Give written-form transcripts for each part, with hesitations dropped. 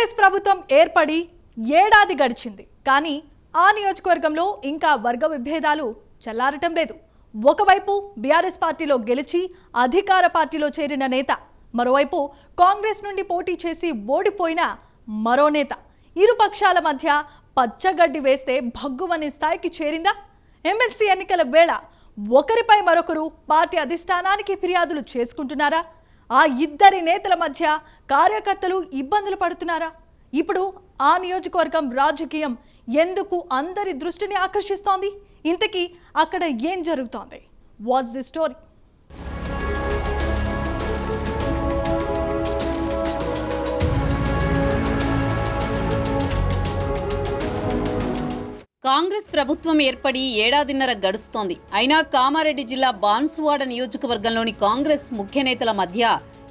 కాంగ్రెస్ ప్రభుత్వం ఏర్పడి ఏడాది గడిచింది. కానీ ఆ నియోజకవర్గంలో ఇంకా వర్గ విభేదాలు చల్లారటం లేదు. ఒకవైపు బీఆర్ఎస్ పార్టీలో గెలిచి అధికార పార్టీలో చేరిన నేత, మరోవైపు కాంగ్రెస్ నుండి పోటీ చేసి ఓడిపోయిన మరో నేత. ఇరు పక్షాల మధ్య పచ్చగడ్డి వేస్తే భగ్గుమని స్థాయికి చేరిందా? ఎమ్మెల్సీ ఎన్నికల వేళ ఒకరిపై మరొకరు పార్టీ అధిష్టానానికి ఫిర్యాదులు చేసుకుంటున్నారా? ఆ ఇద్దరి నేతల మధ్య కార్యకర్తలు ఇబ్బందులు పడుతున్నారా? ఇప్పుడు ఆ నియోజకవర్గం రాజకీయం ఎందుకు అందరి దృష్టిని ఆకర్షిస్తోంది? ఇంతకీ అక్కడ ఏం జరుగుతోంది? What's the story? కాంగ్రెస్ ప్రభుత్వం ఏర్పడి ఏడాదిన్నర గడుస్తోంది. అయినా కామారెడ్డి జిల్లా బాన్సువాడ నియోజకవర్గంలోని కాంగ్రెస్ ముఖ్య నేతల మధ్య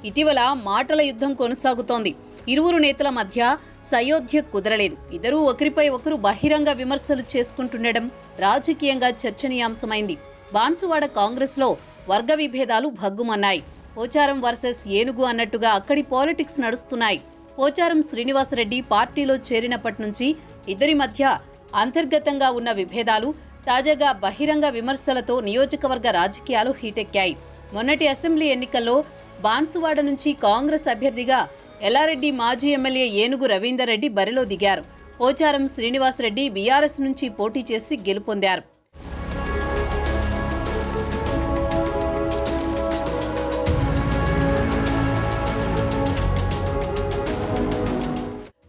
ఇటీవల మాటల యుద్ధం కొనసాగుతోంది. ఇరువురు నేతల మధ్య సయోధ్య కుదరలేదు. ఇద్దరూ ఒకరిపై ఒకరు బహిరంగ విమర్శలు చేసుకుంటుండడం రాజకీయంగా చర్చనీయాంశమైంది. బాన్సువాడ కాంగ్రెస్లో వర్గ విభేదాలు భగ్గుమన్నాయి. పోచారం వర్సెస్ ఏనుగు అన్నట్టుగా అక్కడి పాలిటిక్స్ నడుస్తున్నాయి. పోచారం శ్రీనివాసరెడ్డి పార్టీలో చేరినప్పటి నుంచి ఇద్దరి మధ్య అంతర్గతంగా ఉన్న విభేదాలు తాజాగా బహిరంగ విమర్శలతో నియోజకవర్గ రాజకీయాలు హీటెక్కాయి. మొన్నటి అసెంబ్లీ ఎన్నికల్లో బాన్సువాడ నుంచి కాంగ్రెస్ అభ్యర్థిగా ఎల్లారెడ్డి మాజీ ఎమ్మెల్యే ఏనుగు రవీందర్ రెడ్డి బరిలో దిగారు. పోచారం శ్రీనివాసరెడ్డి బీఆర్ఎస్ నుంచి పోటీ చేసి గెలుపొందారు.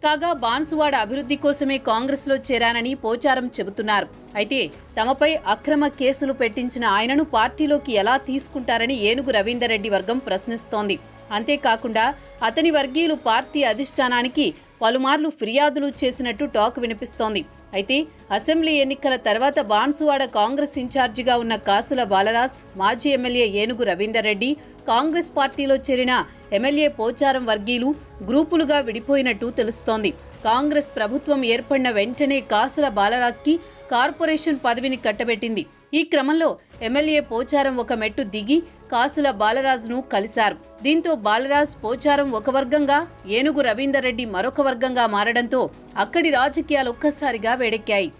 కాగా బాన్సువాడ అభివృద్ధి కోసమే కాంగ్రెస్లో చేరానని పోచారం చెబుతున్నారు. అయితే తమపై అక్రమ కేసులు పెట్టించిన ఆయనను పార్టీలోకి ఎలా తీసుకుంటారని ఏనుగు రవీందర్ రెడ్డి వర్గం ప్రశ్నిస్తోంది. అంతేకాకుండా అతని వర్గీయులు పార్టీ అధిష్టానానికి పలుమార్లు ఫిర్యాదులు చేసినట్టు టాక్ వినిపిస్తోంది. అయితే అసెంబ్లీ ఎన్నికల తర్వాత బాన్సువాడ కాంగ్రెస్ ఇన్ఛార్జిగా ఉన్న కాసుల బాలరాజ్, మాజీ ఎమ్మెల్యే ఏనుగు రవీందర్ రెడ్డి, కాంగ్రెస్ పార్టీలో చేరిన ఎమ్మెల్యే పోచారం వర్గీయులు గ్రూపులుగా విడిపోయినట్టు తెలుస్తోంది. కాంగ్రెస్ ప్రభుత్వం ఏర్పడిన వెంటనే కాసుల బాలరాజ్కి కార్పొరేషన్ పదవిని కట్టబెట్టింది. ఈ క్రమంలో ఎమ్మెల్యే పోచారం ఒక మెట్టు దిగి కాసుల బాలరాజ్ను కలిశారు. దీంతో బాలరాజ్, పోచారం ఒక వర్గంగా, ఏనుగు రవీందర్ రెడ్డి మరొక వర్గంగా మారడంతో అక్కడి రాజకీయాలు ఒక్కసారిగా వేడెక్కాయి.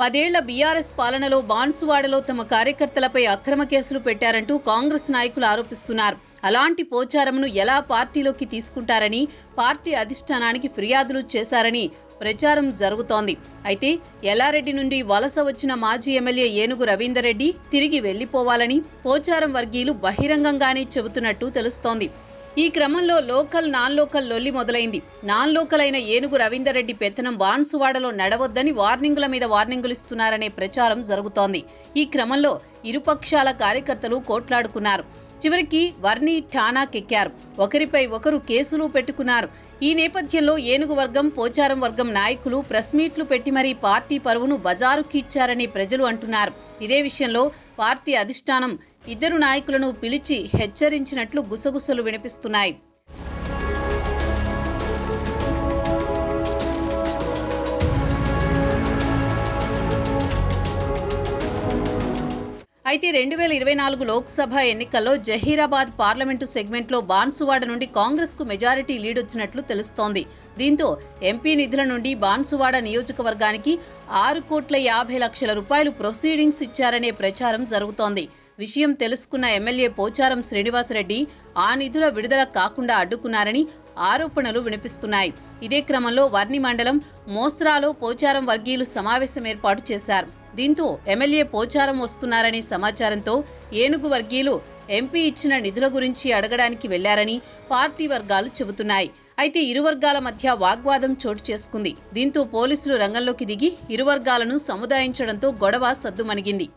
పదేళ్ల బీఆర్ఎస్ పాలనలో బాన్సువాడలో తమ కార్యకర్తలపై అక్రమ కేసులు పెట్టారంటూ కాంగ్రెస్ నాయకులు ఆరోపిస్తున్నారు. అలాంటి పోచారంను ఎలా పార్టీలోకి తీసుకుంటారని పార్టీ అధిష్టానానికి ఫిర్యాదులు చేశారని ప్రచారం జరుగుతోంది. అయితే ఎల్లారెడ్డి నుండి వలస వచ్చిన మాజీ ఎమ్మెల్యే ఏనుగు రవీందర్ రెడ్డి తిరిగి వెళ్లిపోవాలని పోచారం వర్గీయులు బహిరంగంగానే చెబుతున్నట్టు తెలుస్తోంది. ఈ క్రమంలో లోకల్ నాన్ లోకల్ లొల్లి మొదలైంది. నాన్ లోకల్ అయిన ఏనుగు రవీందర్ రెడ్డి పెత్తనం బాన్సువాడలో నడవద్దని వార్నింగుల మీద వార్నింగులు ఇస్తున్నారనే ప్రచారం జరుగుతోంది. ఈ క్రమంలో ఇరుపక్షాల కార్యకర్తలు కోట్లాడుకున్నారు. చివరికి వర్ణి ఠానాకెక్కారు. ఒకరిపై ఒకరు కేసులు పెట్టుకున్నారు. ఈ నేపథ్యంలో ఏనుగు వర్గం, పోచారం వర్గం నాయకులు ప్రెస్ మీట్లు పెట్టి మరీ పార్టీ పరువును బజారుకిచ్చారని ప్రజలు అంటున్నారు. ఇదే విషయంలో పార్టీ అధిష్టానం ఇద్దరు నాయకులను పిలిచి హెచ్చరించినట్లు గుసగుసలు వినిపిస్తున్నాయి. అయితే 2024 లోక్సభ ఎన్నికల్లో జహీరాబాద్ పార్లమెంటు సెగ్మెంట్లో బాన్సువాడ నుండి కాంగ్రెస్కు మెజారిటీ లీడొచ్చినట్లు తెలుస్తోంది. దీంతో ఎంపీ నిధుల నుండి బాన్సువాడ నియోజకవర్గానికి 6,50,00,000 రూపాయలు ప్రొసీడింగ్స్ ఇచ్చారనే ప్రచారం జరుగుతోంది. విషయం తెలుసుకున్న ఎమ్మెల్యే పోచారం శ్రీనివాసరెడ్డి ఆ నిధుల విడుదల కాకుండా అడ్డుకున్నారని ఆరోపణలు వినిపిస్తున్నాయి. ఇదే క్రమంలో వర్ణి మండలం మోస్రాలో పోచారం వర్గీయులు సమావేశం ఏర్పాటు చేశారు. దీంతో ఎమ్మెల్యే పోచారం వస్తున్నారనే సమాచారంతో ఏనుగు వర్గీయులు ఎంపీ ఇచ్చిన నిధుల గురించి అడగడానికి వెళ్లారని పార్టీ వర్గాలు చెబుతున్నాయి. అయితే ఇరు వర్గాల మధ్య వాగ్వాదం చోటు చేసుకుంది. దీంతో పోలీసులు రంగంలోకి దిగి ఇరు వర్గాలను సముదాయించడంతో గొడవ సద్దుమణిగింది.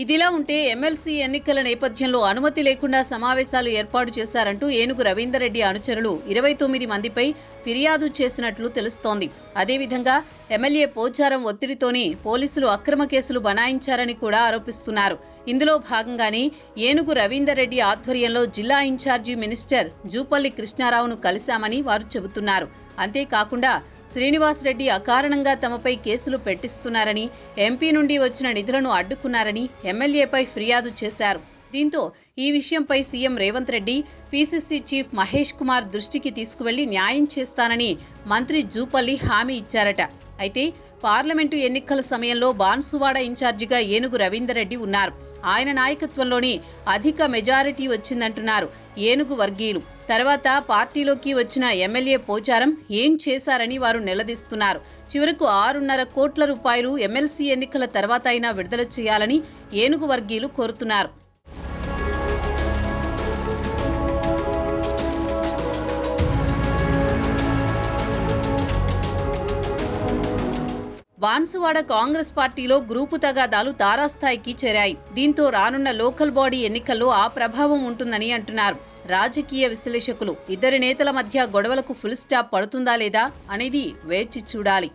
ఇదిలా ఉంటే ఎమ్మెల్సీ ఎన్నికల నేపథ్యంలో అనుమతి లేకుండా సమావేశాలు ఏర్పాటు చేశారంటూ ఏనుగు రవీందర్ రెడ్డి అనుచరులు 29 మందిపై ఫిర్యాదు చేసినట్లు తెలుస్తోంది. అదేవిధంగా ఎమ్మెల్యే పోచారం ఒత్తిడితోనే పోలీసులు అక్రమ కేసులు బనాయించారని కూడా ఆరోపిస్తున్నారు. ఇందులో భాగంగానే ఏనుగు రవీందర్ రెడ్డి ఆధ్వర్యంలో జిల్లా ఇన్ఛార్జి మినిస్టర్ జూపల్లి కృష్ణారావును కలిశామని వారు చెబుతున్నారు. అంతేకాకుండా శ్రీనివాస్ రెడ్డి అకారణంగా తమపై కేసులు పెట్టిస్తున్నారని, ఎంపీ నుండి వచ్చిన నిధులను అడ్డుకున్నారని ఎమ్మెల్యేపై ఫిర్యాదు చేశారు. దీంతో ఈ విషయంపై CM Revanth Reddy PCC chief Mahesh Kumar దృష్టికి తీసుకువెళ్లి న్యాయం చేస్తానని మంత్రి జూపల్లి హామీ ఇచ్చారట. అయితే పార్లమెంటు ఎన్నికల సమయంలో బాన్సువాడ ఇన్ఛార్జిగా ఏనుగు రవీందర్ రెడ్డి ఉన్నారు. ఆయన నాయకత్వంలోని అధిక మెజారిటీ వచ్చిందంటున్నారు ఏనుగు వర్గీయులు. తర్వాత పార్టీలోకి వచ్చిన ఎమ్మెల్యే పోచారం ఏం చేశారని వారు నిలదీస్తున్నారు. చివరకు 6.5 కోట్ల రూపాయలు ఎమ్మెల్సీ ఎన్నికల తర్వాత అయినా విడుదల చేయాలని ఏనుగు వర్గీయులు కోరుతున్నారు. బాన్సువాడ కాంగ్రెస్ పార్టీలో గ్రూపు తగాదాలు తారాస్థాయికి చేరాయి. దీంతో రానున్న లోకల్ బాడీ ఎన్నికల్లో ఆ ప్రభావం ఉంటుందని అంటున్నారు రాజకీయ విశ్లేషకులు. ఇద్దరి నేతల మధ్య గొడవలకు ఫుల్ స్టాప్ పడుతుందా లేదా అనేది వేచి చూడాలి.